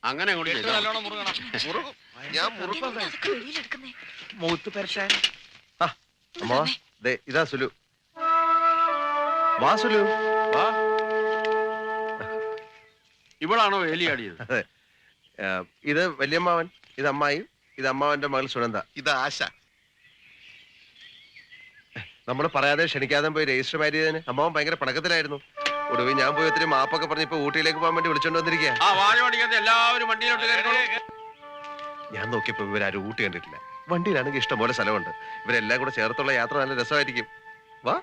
അങ്ങനെ നല്ലോണം മുറുകണം. ഞാൻ മുറുക്കം മൂത്ത് പരട്ടാൻ. അമ്മ ഇതാ സുലു. വാ സുലു. ഇവളാണോ വേലിയാടിയത്? അതെ, ഇത് വല്യമ്മാവൻ, ഇത് അമ്മായി, ഇത് അമ്മാവന്റെ മകൾ സുനന്ദ, ഇത് ആശ. നമ്മൾ പറയാതെ ക്ഷണിക്കാതെ പോയി രജിസ്റ്റർ മാരേജ് ചെയ്തതിന് അമ്മാവൻ ഭയങ്കര പണക്കത്തിലായിരുന്നു. ഒടുവിൽ ഞാൻ പോയി ഒത്തിരി മാപ്പൊക്കെ പറഞ്ഞ് ഇപ്പൊ ഊട്ടിയിലേക്ക് പോകാൻ വേണ്ടി വിളിച്ചോണ്ട് വന്നിരിക്കുക. എല്ലാവരും വണ്ടിയിലോട്ട് ഞാൻ നോക്കിയപ്പോ ഇവരാരും ഊട്ടി കണ്ടിട്ടില്ല. വണ്ടിയിലാണെങ്കിൽ ഇഷ്ടംപോലെ സ്ഥലമുണ്ട്. ഇവരെല്ലാം കൂടെ ചേർത്തുള്ള യാത്ര നല്ല രസമായിരിക്കും. വാ.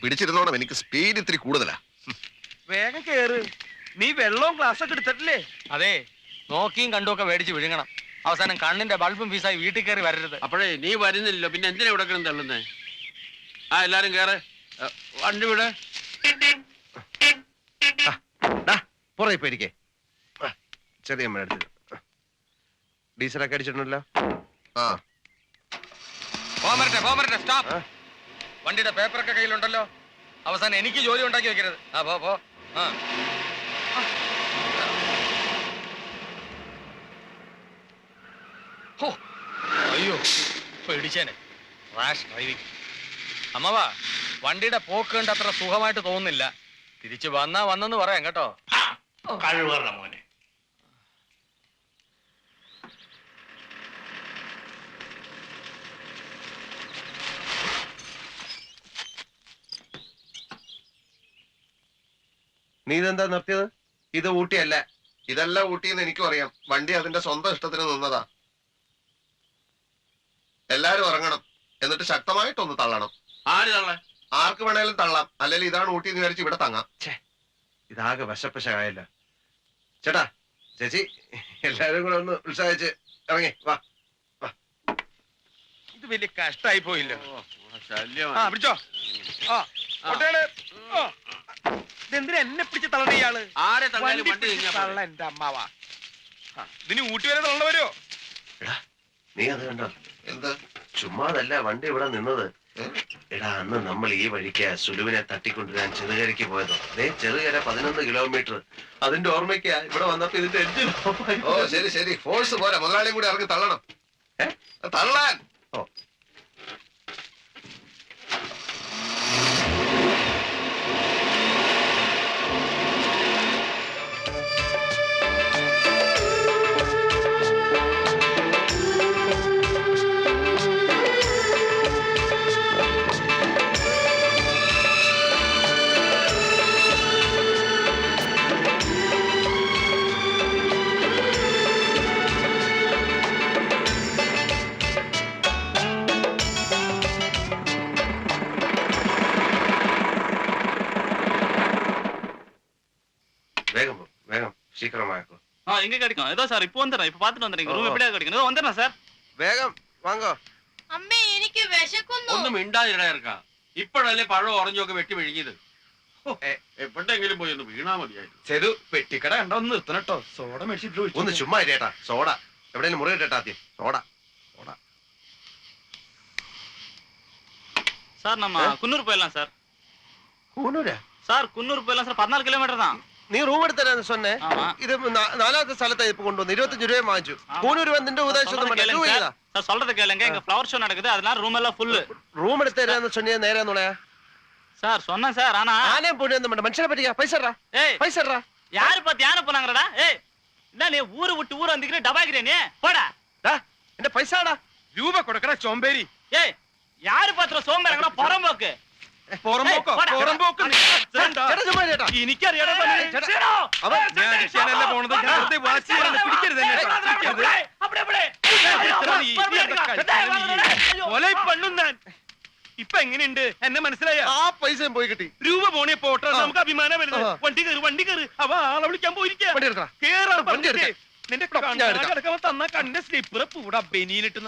പിടിച്ചിരുന്നോണം, എനിക്ക് സ്പീഡ് ഇത്തിരി കൂടുതലാ. വേഗം കേറ്. നീ വെള്ളവും ഗ്ലാസ് ഒക്കെ എടുത്തിട്ടില്ലേ? അതെ, നോക്കിയും കണ്ടുമൊക്കെ മേടിച്ച് വിഴുങ്ങണം. അവസാനം കണ്ണിന്റെ ബൾബും ഫീസായി വീട്ടിൽ കയറി വരരുത്. അപ്പോഴേ നീ വരുന്നില്ലല്ലോ, പിന്നെ എന്തിനാ ഇവിടെ കിടന്ന് തള്ളുന്നേ? എല്ലാരും കേറ്, വണ്ടി വിട്. പുറകെ പോയിരിക്കേ. ചെറിയ അമ്മ അടുത്ത് ഡീസലൊക്കെ അടിച്ചിട്ടുണ്ടല്ലോ. പോമരട്ടെ, സ്റ്റോപ്പ്. വണ്ടിയുടെ പേപ്പറൊക്കെ കയ്യിലുണ്ടല്ലോ. അവസാനം എനിക്ക് ജോലി ഉണ്ടാക്കി വെക്കരുത്. പോ. അയ്യോ, പേടിച്ചേനെ. Rash driving. അമ്മവാ, വണ്ടിയുടെ പോക്ക് കണ്ട് അത്ര സുഖമായിട്ട് തോന്നുന്നില്ല. തിരിച്ചു വന്നെന്ന് പറയാം കേട്ടോ. കഴിവറ മോനെ. നീ ഇതെന്താ നിർത്തിയത്? ഇത് ഊട്ടിയല്ല. ഇതല്ല ഊട്ടിന്ന് എനിക്കും അറിയാം. വണ്ടി അതിന്റെ സ്വന്തം ഇഷ്ടത്തിന് നിന്നതാ. എല്ലാരും ഇറങ്ങണം, എന്നിട്ട് ശക്തമായിട്ടൊന്ന് തള്ളണം. ആര് തള്ളേ? ആർക്ക് വേണേലും തള്ളാം, അല്ലെങ്കിൽ ഇതാണ് ഊട്ടി എന്ന് വിചാരിച്ച് ഇവിടെ തങ്ങാം. ഇതാകെ വശപ്പശായല്ല. ചേട്ടാ, ചേച്ചി, എല്ലാരും കൂടെ ഒന്ന് ഉത്സാഹിച്ച് ഇറങ്ങി വാ. ഇത് വലിയ കഷ്ടായി പോയില്ല. ശല്യമാണ്. പിടിച്ചോ. ഇതെന്തിനാ എന്നെ പിടിച്ച് തള്ളണ ഇയാള്? ആരെ തള്ളാലും വണ്ടി തള്ള എന്റെ അമ്മാവാ. ഇതിന് ഊട്ടി വരെ തള്ളണ വരുമോ? നീ അത് കണ്ടോ? എന്ത്? ചുമ്മാതല്ല വണ്ടി ഇവിടെ നിന്നത്. എടാ, അന്ന് നമ്മൾ ഈ വഴിക്ക് സുലുവിനെ തട്ടിക്കൊണ്ടുവരാൻ ചെറുകരയ്ക്ക് പോയതോ. ചെറുകര 11 കിലോമീറ്റർ. അതിന്റെ ഓർമ്മയ്ക്കാ ഇവിടെ വന്നപ്പോ ഇതിന്റെ എഞ്ചിൻ. ഓ ശരി, ഫോഴ്സ് പോരാ, മുതലാളിയും കൂടി ഇറങ്ങി തള്ളണം. തള്ളാൻ. ഓ, வேகம் சீக்கிரமாக்கும். எங்க கிடைக்கும்? ஏதோ சார் இப்போ வந்துறேன். இப்போ பார்த்துட்டு வந்துறேன். ரூம் எப்படியா கிடைக்கும்? ஏதோ வந்துறேன் சார். വേഗം വാങ്ങോ. അമ്മേ, എനിക്ക് വിശക്കുന്നു. ഒന്നും മിണ്ടാതിരക്കാ. ഇപ്പോഴല്ലേ പഴം ഓറഞ്ചൊക്കെ വെട്ടി വിഴുങ്ങിയത്. എപ്പോഴെങ്കിലും പോയി ഒന്ന് വീണാ മതിയായിരുന്നു. ചെറു പെട്ടിക്കട കണ്ട ഒന്ന് നിർത്തണട്ടോ. സോഡ മേടിച്ചിട്ട് ഒന്ന് ചുമ്മാ ഇരേട്ടാ. സോഡ എവിടെയെങ്കിലും മുറി ഇട്ടേട്ടാ ആദ്യം. സോഡ சார் நம்ம குன்னூர் போயிடலாம் சார். കൂനൂരാ? சார் குன்னூர் போயிடலாம் சார். 14 കിലോമീറ്റർ தான். നീ റൂം എടുത്തരാന്ന് சொன்னே. ഇത് 4ാമത്തെ സ്ഥലത്തായി ഇപ്പൊ കൊണ്ടുവന്നു. 25 രൂപ വാങ്ങിച്ചു. കൂനൂര് വന്നിന്റെ ഉദ്ദേശം சார் சொல்றது கேளுங்க. இங்க ஃப்ளவர் ஷோ நடக்குது, அதனால ரூம் எல்லாம் ஃபுல். റൂം എടുത്തരാന്ന് சொன்னே നേരെ നുളയാ. சார் சொன்னேன் சார். ஆனா ആനയും പൂനെയൊന്നും വേണ്ട. മനുഷ്യനെ പറ്റിയാ. പൈസ പൈസ யாரு பார்த்து யானை போனாங்கடா? ஏய், என்ன நீ ஊரு விட்டு ஊர் வந்துக்கிற டபாக்கிறே நீ? போடா. എന്റെ പൈസടാ. രൂപ കൊടുക്കടാ ചോമ്പേരി. ஏய், யாரு பாத்துற சோம்பேறங்கடா? புறம்போக்கு. പുറമ്പോക്ക്. എനിക്കറിയാടാ. ഞാനല്ലേ പോണത്. പിടിക്കരുത്. ഇപ്പൊ എങ്ങനെയുണ്ട്? എന്നെ മനസ്സിലായ? ആ പൈസയും പോയി കിട്ടി. രൂപ പോണേ പോട്ടെ, നമുക്ക് അഭിമാനം വരുന്നത്. വണ്ടി കയറി. അവ ആളെ വിളിക്കാൻ പോയിരിക്കാ. കേറാൻ പറഞ്ഞിട്ടേ നിന്റെ കിടക്കാൻ തന്ന കണ്ണിന്റെ സ്ലിപ്പറ് പൂടാ ബെനിയിലിട്ട്.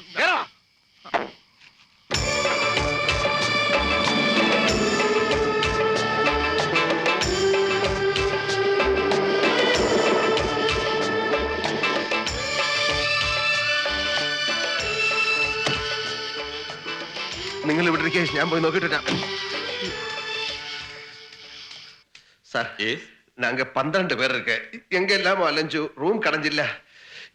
നിങ്ങൾ ഇവിടെ ഇരിക്കുക, ഞാൻ പോയി നോക്കിട്ട്. சார் நாங்க 12 பேர் இருக்கு எங்க எல்லாமோ அலைஞ்சு ரூம் கிடைஞ்சில்ல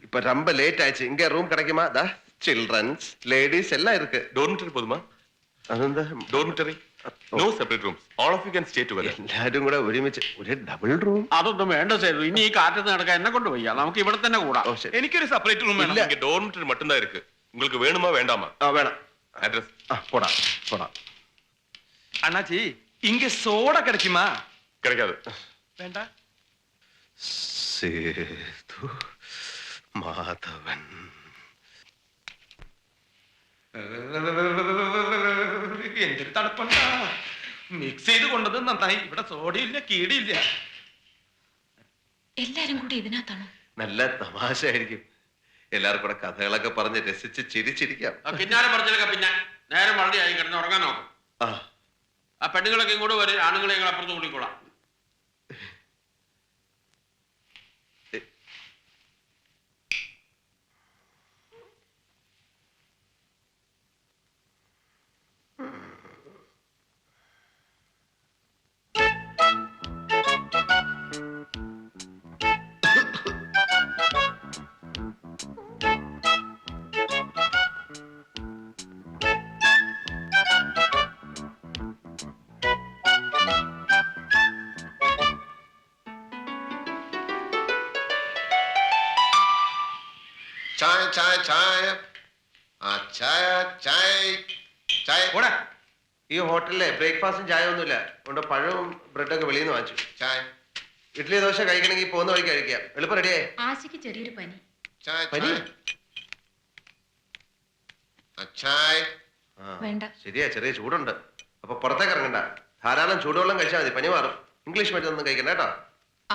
இப்ப ரொம்ப லேட் ஆயிடுச்சு இங்க ரூம் கிடைக்குமா தா சில்ட்ரன்ஸ் லேடிஸ் எல்லாம் இருக்கு ഡോർമിറ്ററി പോതുമാ അതെന്താ dormitory no separate rooms all of you can stay together എല്ലാരും കൂടെ ഒരുമിച്ച് ഒരു ഡബിൾ റൂം അതൊന്നും വേണ്ട സേതു. ഇനി ഈ കാറ്റത്ത് നടക്കാൻ എന്നെ കൊണ്ട് വയ്യ. നമുക്ക് ഇവിടെ തന്നെ കൂടാം. ഓ ശരി എനിക്കൊരു സെപ്പറേറ്റ് റൂം വേണം. இங்க டோர்மிட்டரி மட்டும்தான் இருக்கு உங்களுக்கு வேணுமா வேண்டாமா ആ വേണം அட்ரஸ் போடா போடா அண்ணாச்சி இங்க சோடா கிடைக்குமா? கிடைக்காது வேண்டா. സേതു മാധവൻ എന്തൊരു തണുപ്പണ്ടാ. മിക്സ് ചെയ്ത് കൊണ്ടത് നന്നായി. ഇവിടെ സോഡയില്ല കീടിയില്ല. എല്ലാരും കൂടി ഇതിനകത്താണോ? നല്ല തമാശ ആയിരിക്കും എല്ലാവർക്കും കൂടെ കഥകളൊക്കെ പറഞ്ഞ് രസിച്ച് ചിരിച്ചിരിക്കാം പിന്നാലെ പറഞ്ഞില്ല. പിന്നെ നേരം വളരെ ആയി കിടന്ന് ഉറങ്ങാൻ നോക്കും. ആ ആ പെണ്ണുങ്ങളൊക്കെ ഇങ്ങോട്ട് വരും, ആണുങ്ങളെ ഞങ്ങൾ അപ്പുറത്ത് കൂടിക്കോളാം. ചായ ചായ ചായ ആ ചായ ചായ ചായ പോടാ ഈ ഹോട്ടലിലെ ബ്രേക്ക്ഫാസ്റ്റും ചായ ഒന്നുമില്ല കൊണ്ട് പഴവും ബ്രെഡൊക്കെ വെളിയിൽ നിന്ന് വാങ്ങിച്ചു ചായ ഇഡ്ഡലി ദോശ കഴിക്കണമെങ്കിൽ പോകുന്ന വഴിക്ക് കഴിക്കാം എളുപ്പം റെഡിയേ ആശയ്ക്ക് ചെറിയൊരു പനി. ചായ പനി? ചായ വേണ്ട. ശരിയാ ചെറിയ ചൂടുണ്ട് അപ്പൊ പുറത്തേക്ക് ഇറങ്ങണ്ട ധാരാളം ചൂടുവെള്ളം കഴിച്ചാൽ മതി പനി മാറും ഇംഗ്ലീഷ് മരുന്നൊന്നും കഴിക്കണ്ട കേട്ടോ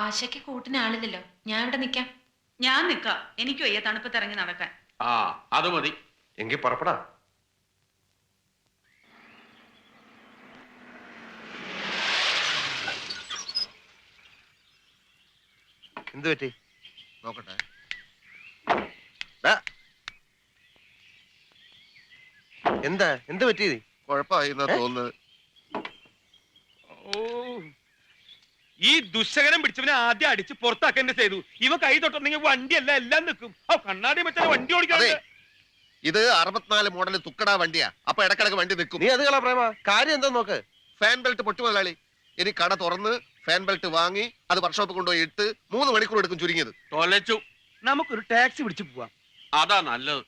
ആശയ്ക്ക് കൂട്ടിന് ആളില്ലല്ലോ, ഞാൻ ഇവിടെ നിക്കാം. ഞാൻ നിക്കാം. എനിക്ക് വയ്യ തണുപ്പത്ത് ഇറങ്ങി നടക്കാൻ. ആ അത് മതി. എങ്കിൽ പുറപ്പെടാം എന്ത് പറ്റി നോക്കട്ടെ. ദാ. എന്താ എന്ത് പറ്റി കുഴപ്പമായി എന്നാ തോന്നുന്നത്. ഓ, ഈ ദുശകരം പിടിച്ചവനെ ആദ്യം അടിച്ച് പുറത്താക്കേണ്ട ചെയ്തു. ഇവ കൈ തൊട്ടുണ്ടെങ്കിൽ വണ്ടിയല്ല എല്ലാം നിൽക്കും. ആ കണ്ണാടി വെച്ചാൽ വണ്ടി ഓടിക്കാൻ. ഇത് 64 മോഡൽ തുക്കടാ വണ്ടിയാ. അപ്പൊ ഇടക്കിടക്ക് വണ്ടി നിൽക്കും. നീ അത് കളാ പ്രേമ കാര്യം എന്താ നോക്ക് ഫാൻ ബെൽറ്റ് പൊട്ടി മുതലാളി. ഇനി കട തുറന്ന് ഫാൻ ബെൽറ്റ് വാങ്ങി അത് വർക്ക്ഷോപ്പ് കൊണ്ടുപോയി ഇട്ട് 3 മണിക്കൂർ എടുക്കും ചുരുങ്ങിയത്. തൊലച്ചു. നമുക്കൊരു ടാക്സി പിടിച്ചു പോവാം. അതാ നല്ലത്.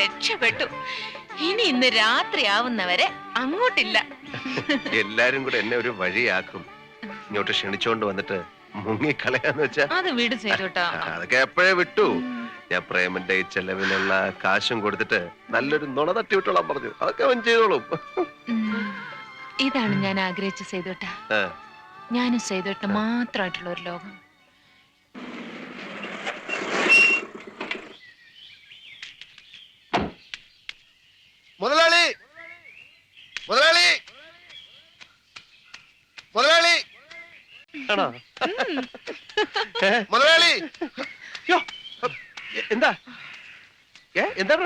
രക്ഷപ്പെട്ടു. ഇനി ഇന്ന് രാത്രിയാവുന്നവരെ അങ്ങോട്ടില്ല. എല്ലാരും കൂടെ എന്നെ ഒരു വഴിയാക്കും ഇങ്ങോട്ട് ക്ഷണിച്ചോണ്ട് വന്നിട്ട് മുങ്ങിക്കളയാന്ന് വെച്ചാ അത് വീട് ചെയ്തോട്ടാ. അതൊക്കെ എപ്പോഴേ വിട്ടു. ഞാൻ പ്രേമന്റെ ഈ ചെലവിനുള്ള കാശും കൊടുത്തിട്ട് നല്ലൊരു നുണ തട്ടി വിട്ടോളാൻ പറഞ്ഞു. അതൊക്കെ അവൻ ചെയ്തോളും. ഇതാണ് ഞാൻ ആഗ്രഹിച്ച സേതുട്ടാ. ഞാനും സേതുട്ട മാത്രമായിട്ടുള്ള ഒരു ലോകം. മുതലാളി മുതലാളി മുതലാളി ആണോ? മുതലാളി എന്താ എന്താണ്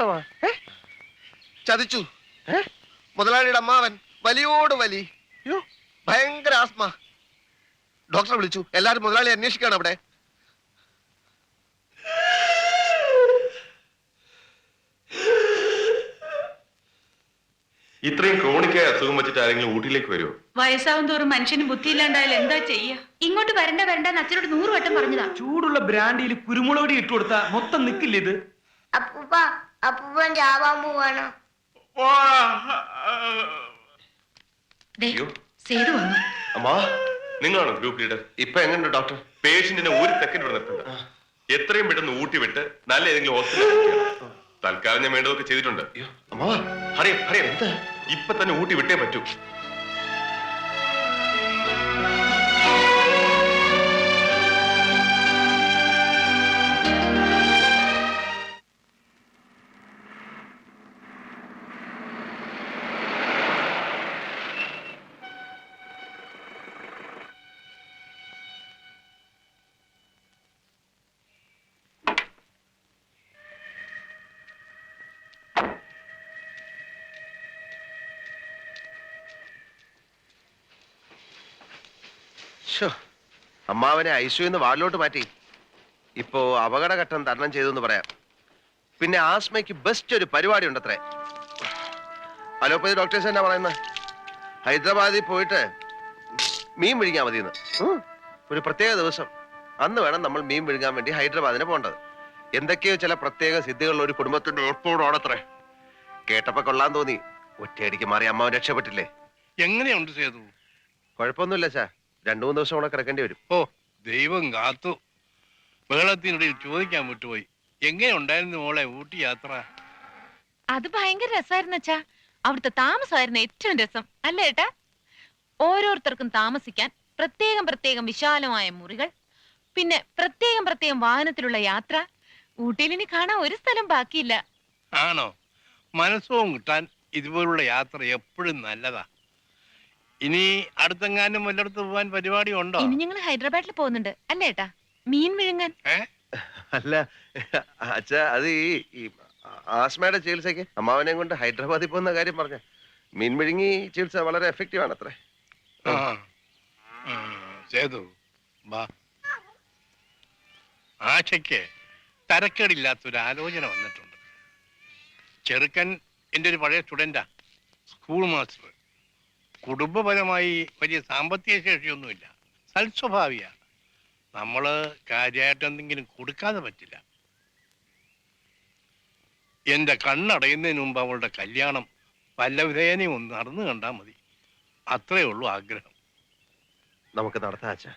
ചതിച്ചു. മുതലാളിയുടെ അമ്മാവൻ വലിയോട് വലി. ഭയങ്കര ആസ്മ. ഡോക്ടറെ വിളിച്ചു. എല്ലാരും മുതലാളി അന്വേഷിക്കാണ് അവിടെ. ഇത്രയും ക്രോണിക്കായ അസുഖം വെച്ചിട്ട് ആരെങ്കിലും ഊട്ടിയിലേക്ക് വരുമോ? വയസ്സാവും തോറും മനുഷ്യന് ബുദ്ധിയില്ലാണ്ടായാലും എന്താ ചെയ്യാ? ഇങ്ങോട്ട് വരണ്ട അച്ഛനോട് 100 വട്ടം പറഞ്ഞതാ. ചൂടുള്ള ബ്രാൻഡിയിൽ കുരുമുളക് ഇട്ട് കൊടുത്താ മൊത്തം നിക്കില്ല ഇത്. അപ്പൂപ്പൻ ചാവാൻ പോവാണ്. സേതു വന്നു. അമ്മാ, നിങ്ങളാണോ ഗ്രൂപ്പ് ലീഡർ? ഇപ്പൊ എങ്ങനെയുണ്ട് ഡോക്ടർ? പേഷ്യന്റിനെ ഒരു സെക്കൻഡ് ഇവിടെ നിർത്തണ്ട. എത്രയും പെട്ടെന്ന് ഊട്ടി വിട്ട് നല്ല ഏതെങ്കിലും ഹോസ്പിറ്റലിൽ തൽക്കാലം ഞാൻ വേണ്ടതൊക്കെ ചെയ്തിട്ടുണ്ട്. അമ്മാ, അറിയാം എന്താ ഇപ്പൊ തന്നെ ഊട്ടി വിട്ടേ പറ്റൂ. അമ്മാവനെ ഐസിയുന്ന് വാർഡിലോട്ട് മാറ്റി. ഇപ്പോ അപകടഘട്ടം തരണം ചെയ്തു എന്ന് പറയാം. പിന്നെ ആസ്മയ്ക്ക് ബെസ്റ്റ് ഒരു പരിപാടി ഉണ്ടത്രേ. അലോപ്പതി ഡോക്ടേഴ്സ് എന്നാ പറയുന്നത്? ഹൈദരാബാദിൽ പോയിട്ട് മീൻ വിഴുങ്ങാൻ മതിയെന്ന്. ഒരു പ്രത്യേക ദിവസം അന്ന് വേണം നമ്മൾ മീൻ വിഴുങ്ങാൻ വേണ്ടി ഹൈദരാബാദിന് പോകേണ്ടത്. എന്തൊക്കെയോ ചില പ്രത്യേക സിദ്ധികളുള്ള ഒരു കുടുംബത്തിന്റെ ഏർപ്പാടാണത്രേ. കേട്ടപ്പോ കൊള്ളാൻ തോന്നി. ഒറ്റയടിക്ക് മാറി അമ്മാവൻ രക്ഷപ്പെട്ടില്ലേ? എങ്ങനെയുണ്ട് സേതു? കുഴപ്പമൊന്നുമില്ല ചാ. 2-3 ദിവസം കൂടെ കിടക്കേണ്ടി വരും. ഓ ദൈവം കാത്തു. ബഹളത്തിനിടയിൽ ചോദിക്കാൻ വിട്ടുപോയി. എങ്ങനെ ഉണ്ടായിരുന്നു മോളെ ഊട്ടി യാത്ര? അത് ഭയങ്കര രസമായിരുന്നു അച്ഛാ. അവിടുത്തെ താമസമായിരുന്നു ഏറ്റവും രസം, അല്ലേ ഏട്ടാ? ഓരോരുത്തർക്കും താമസിക്കാൻ പ്രത്യേകം വിശാലമായ മുറികൾ, പിന്നെ പ്രത്യേകം വാഹനത്തിലുള്ള യാത്ര. ഊട്ടിയിൽ ഇനി കാണാൻ ഒരു സ്ഥലം ബാക്കിയില്ല. ആണോ? മനസ്സും കിട്ടാൻ ഇതുപോലുള്ള യാത്ര എപ്പോഴും നല്ലതാ. ഇനി അടുത്തെങ്ങാനും വല്ലയിടത്ത് പോവാൻ പരിപാടി ഉണ്ടോ? ഇനി ഞങ്ങൾ ഹൈദരാബാദിൽ പോകുന്നുണ്ട്, അല്ലേ ഏട്ടാ? മീൻ വിഴുങ്ങാൻ. അല്ല അച്ഛാ, അത് ഈ ആസ്മയുടെ ചികിത്സയ്ക്ക് അമ്മാവനെയും കൊണ്ട് ഹൈദരാബാദിൽ പോകുന്ന കാര്യം പറഞ്ഞ. മീൻ വിഴുങ്ങി ചികിത്സ വളരെ എഫക്റ്റീവ് ആണ് അത്രേ. സേതു വാ. ആശയ്ക്ക് തരക്കേടില്ലാത്തൊരു ആലോചന വന്നിട്ടുണ്ട്. ചെറുക്കൻ എൻ്റെ ഒരു പഴയ സ്റ്റുഡൻ്റാ, സ്കൂൾ മാസ്റ്റർ. കുടുംബപരമായി വലിയ സാമ്പത്തിക ശേഷിയൊന്നുമില്ല, സൽസ്വഭാവിയാ. നമ്മള് കാര്യമായിട്ട് എന്തെങ്കിലും കൊടുക്കാതെ പറ്റില്ല. എന്റെ കണ്ണടയുന്നതിന് മുമ്പ് അവളുടെ കല്യാണം വല്ലവിധേനയും ഒന്ന് നടന്നു കണ്ടാൽ മതി. അത്രേ ഉള്ളൂ ആഗ്രഹം. നമുക്ക് നടത്താം അച്ഛാ.